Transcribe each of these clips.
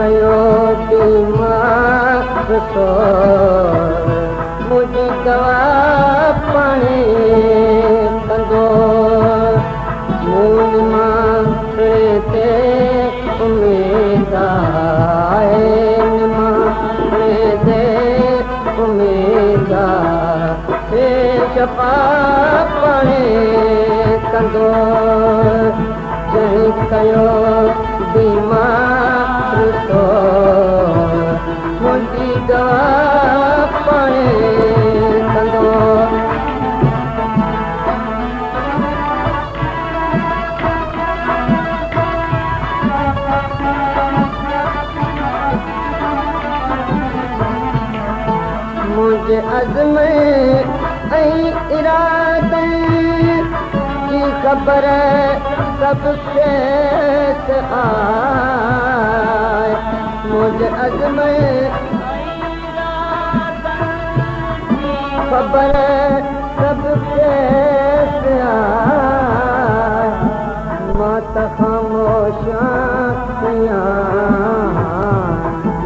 कयो बीमार तो मुझी दवा पाणी कंदो मून मां ते उमेद आहे उमेद शफ़ा पाणी कंदो जंहिं कयो बीमार तो मुंहिंजी दवा पाणी कंदो मुंहिंजे अज़म ऐं इरादे जी ख़बर सभु खेत आहे मुंहिंजे अज़म ख़बर सभु खेत आहे मां त ख़ामोश आहियां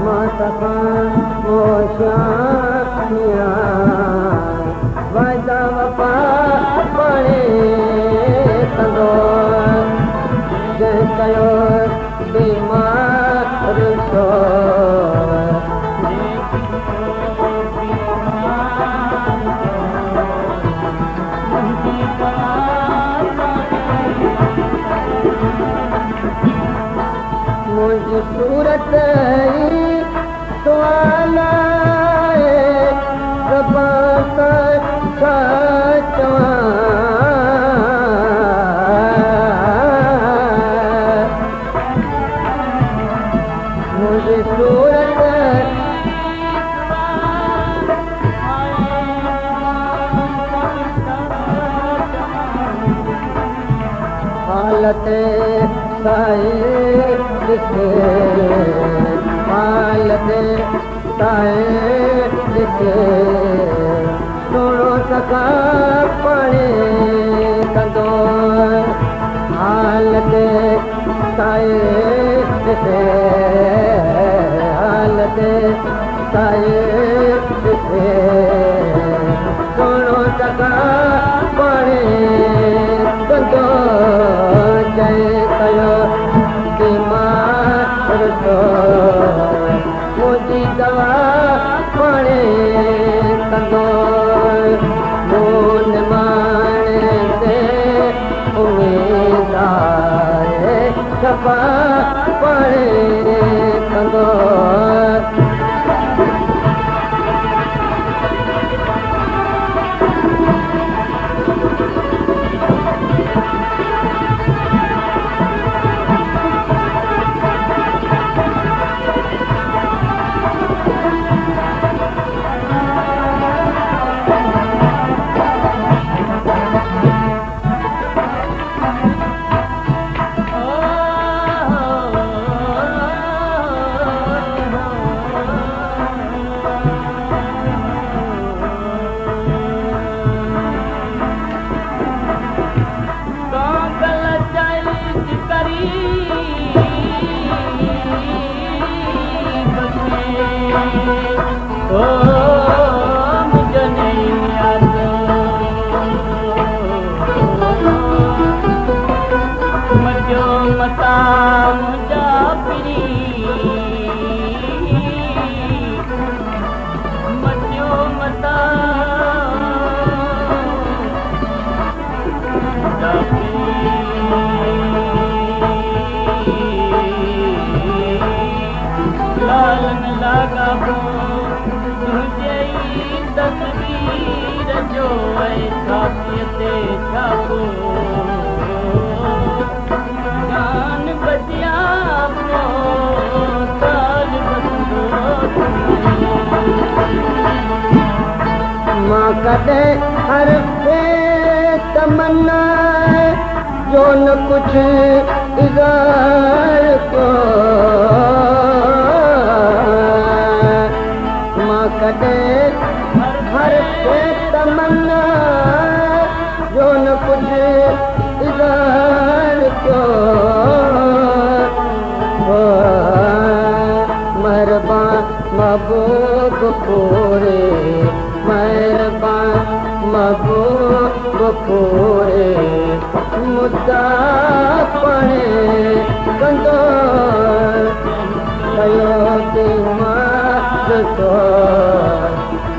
मां त ख़ामोश वाइदा वफ़ा पाणी कंदो जंहिं कयो बीमार तो मुंहिंजी सूरत सुवाल मुंहिंजी सूरत हालत साई ॾिसे हालत साई ॾिसे सुहिणो सखा पाणी कंदो हालत साई ॾिसे हालत साई ॾिसे सुहिणो सखा पाणी कंदो जंहिं कयो बीमार तो मुंहिंजी दवा पाणी कंदो मून माणे ते उमेद आहे शफ़ा पाणी कंदो मां कॾहिं हर तमन्ना जो न कुझु इज़ार को मां कॾहिं हर तमन्ना जो न कुझु इज़ार को महबूब पूरे महिरबान महबूब पूरे मुद्दा पढ़े कंदो कयो दिमाग तो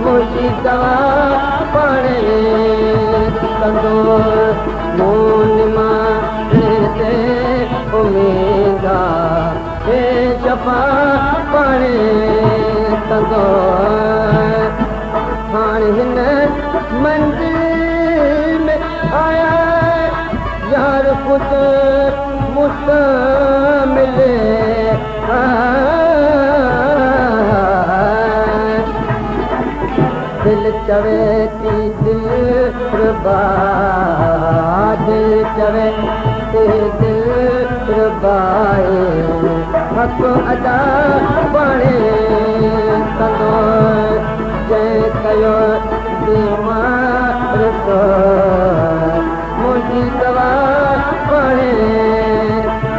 मुझी दवा पढ़े कंदो मून मारे से उम्मीदा हे शफा पढ़े कंदो हाणे हिन मंदिर में आया यार खुद मुस्तमिल दिल चवे थी दिल रुबा दिल चवे थी दिल रुबाए हक़ अदा पढ़े कंदो जंहिं कयो बीमार तो मुंहिंजी दवा पढ़े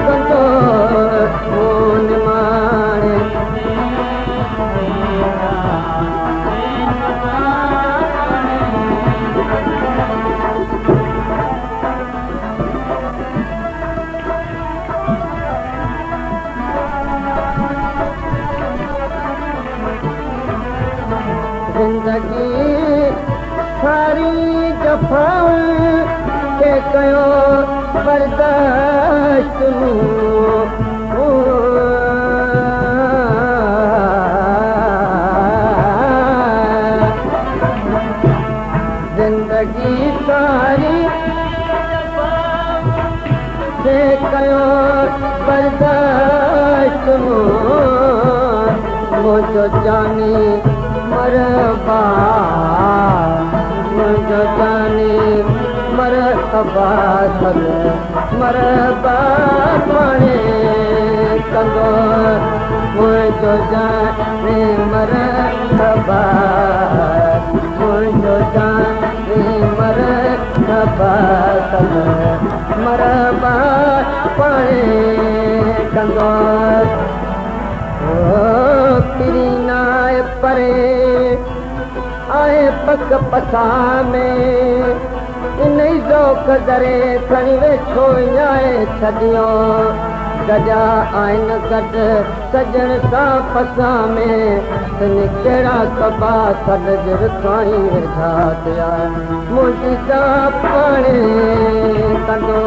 कंदो मून मारे जिंदगी सारी जफ़ाउनि के कयो बर्दाश्त जिंदगी सारी के कयो बर्दाश्त मुंहिंजो जानी मरबा मुंहिंजो जानी मरबा सब मरबा पढ़े कंदो मुंहिंजो जानी मरबा मुंहिंजो जानी मरबा सब मरबा पढ़े कंदो पिरीनाए परे आए पक पसा में इन ज़ौक़ दरे खणी वेठो न्याए छॾियो गॾा आहिनि गॾु सजण सां पसा में कहिड़ा सबा सॾ रखाई वेठा थिया मुंहिंजी सा पढ़े कंदो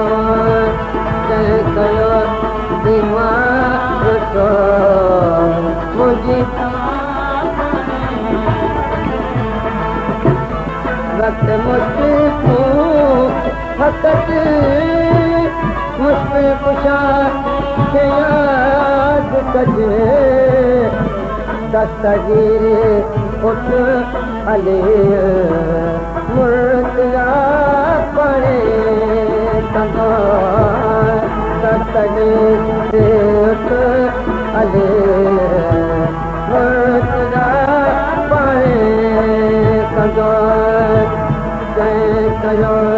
जंहिं कयो दिमाग तो मुझी वक्त मुझको फकत मुझसे पुछा के याद कजे दस्तगीर उठ अले मुर्तिया पढ़े कंदो दस्तगीर उठ अले मुर्तिया पढ़े कंदो जंहिं कयो